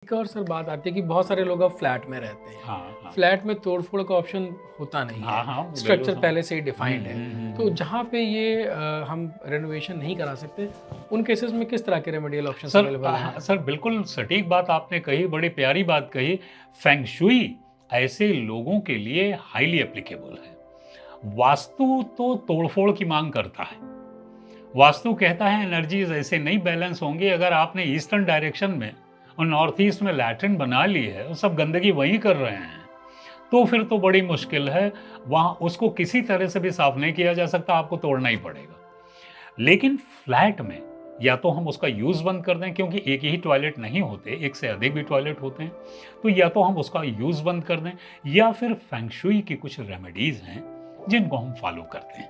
एक और सर बात आती है कि बहुत सारे लोग अब फ्लैट में रहते हैं। हाँ, हाँ। फ्लैट में तोड़-फोड़ का ऑप्शन होता नहीं हाँ, है, हाँ, बिल्कुल स्ट्रक्चर पहले से ही डिफाइंड है। तो हुँ। जहाँ पे ये हम रेनोवेशन नहीं करा सकते, उन केसेस में किस तरह के रेमेडियल ऑप्शंस सर अवेलेबल हैं? हाँ, सर बिल्कुल सटीक बात आपने कही, बड़ी प्यारी बात कही। फेंग शुई ऐसे लोगों के लिए हाइली एप्लीकेबल है। वास्तु तो तोड़-फोड़ की माँग करता है। वास्तु कहता है एनर्जीज़ ऐसे नहीं बैलेंस होंगी अगर आपने ईस्टर्न डायरेक्शन में और नॉर्थ ईस्ट में लैट्रिन बना ली है और सब गंदगी वहीं कर रहे हैं, तो फिर तो बड़ी मुश्किल है। वहाँ उसको किसी तरह से भी साफ नहीं किया जा सकता, आपको तोड़ना ही पड़ेगा। लेकिन फ्लैट में या तो हम उसका यूज़ बंद कर दें, क्योंकि एक ही टॉयलेट नहीं होते, एक से अधिक भी टॉयलेट होते हैं। तो या तो हम उसका यूज़ बंद कर दें, या फिर फेंग शुई की कुछ रेमेडीज़ हैं जिनको हम फॉलो करते हैं।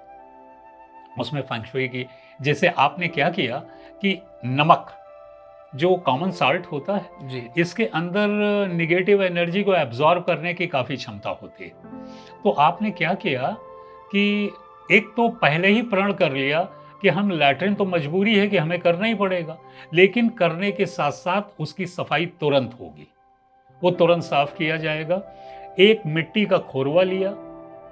उसमें फेंग शुई की, जैसे आपने क्या किया कि नमक, जो कॉमन साल्ट होता है, जी। इसके अंदर नेगेटिव एनर्जी को एब्ज़ॉर्ब करने की काफ़ी क्षमता होती है। तो आपने क्या किया कि एक तो पहले ही प्रण कर लिया कि हम लैट्रिन तो मजबूरी है कि हमें करना ही पड़ेगा, लेकिन करने के साथ-साथ उसकी सफाई तुरंत होगी। वो तुरंत साफ किया जाएगा। एक मिट्टी का खोरवा लिया,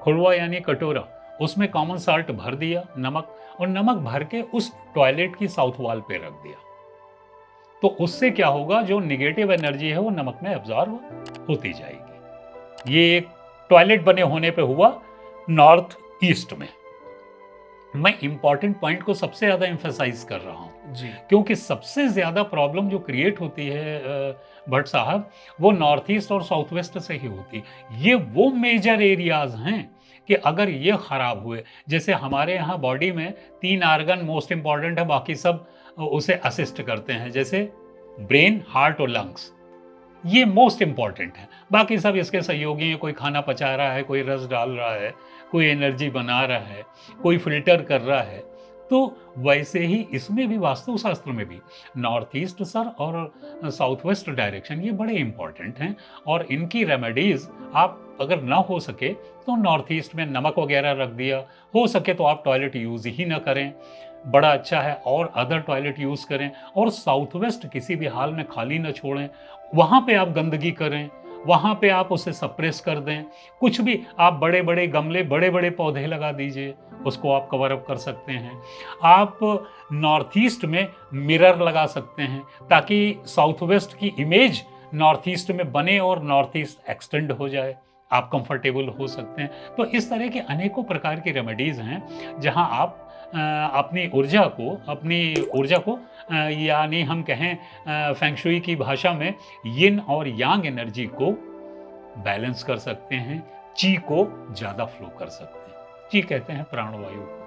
खोरवा यानी कटोरा, उसमें कॉमन साल्ट भर दिया, नमक, और नमक भर के उस टॉयलेट की साउथ वॉल पे रख दिया। तो उससे क्या होगा, जो नेगेटिव एनर्जी है वो नमक में एब्ज़ॉर्ब होती जाएगी। ये एक टॉयलेट बने होने पे हुआ नॉर्थ ईस्ट में। मैं इम्पोर्टेंट पॉइंट को सबसे ज़्यादा एम्फसाइज़ कर रहा हूँ, जी। क्योंकि सबसे ज़्यादा प्रॉब्लम जो क्रिएट होती है भट्ट साहब, वो नॉर्थ ईस्ट और साउथ वेस्ट से ही होती है। ये वो मेजर एरियाज़ हैं कि अगर ये खराब हुए, जैसे हमारे यहाँ बॉडी में 3 ऑर्गन मोस्ट इम्पोर्टेंट है, बाकी सब उसे असिस्ट करते हैं, जैसे ब्रेन, हार्ट और लंग्स। ये मोस्ट इम्पोर्टेंट है। बाकी सब इसके सहयोगी हैं, कोई खाना पचा रहा है, कोई रस डाल रहा है, कोई एनर्जी बना रहा है, कोई फ़िल्टर कर रहा है। तो वैसे ही इसमें भी, वास्तुशास्त्र में भी, नॉर्थ ईस्ट सर और साउथ वेस्ट डायरेक्शन ये बड़े इम्पोर्टेंट हैं, और इनकी रेमेडीज़ आप अगर ना हो सके तो नॉर्थ ईस्ट में नमक वगैरह रख दिया, हो सके तो आप टॉयलेट यूज़ ही ना करें, बड़ा अच्छा है, और अदर टॉयलेट यूज़ करें, और साउथ वेस्ट किसी भी हाल में खाली ना छोड़ें। वहाँ पे आप गंदगी करें, वहाँ पे आप उसे सप्रेस कर दें। कुछ भी आप बड़े-बड़े गमले, बड़े-बड़े पौधे लगा दीजिए, उसको आप कवर अप कर सकते हैं। आप नॉर्थ ईस्ट में मिरर लगा सकते हैं, ताकि साउथ वेस्ट की इमेज नॉर्थ ईस्ट में बने और नॉर्थ ईस्ट एक्सटेंड हो जाए। आप कंफर्टेबल हो सकते हैं। तो इस तरह के अनेकों प्रकार की रेमेडीज़ हैं, जहाँ आप अपनी ऊर्जा को यानी हम कहें फेंग शुई की भाषा में यिन और यांग एनर्जी को बैलेंस कर सकते हैं, ची को ज़्यादा फ्लो कर सकते हैं। ची कहते हैं प्राणवायु को।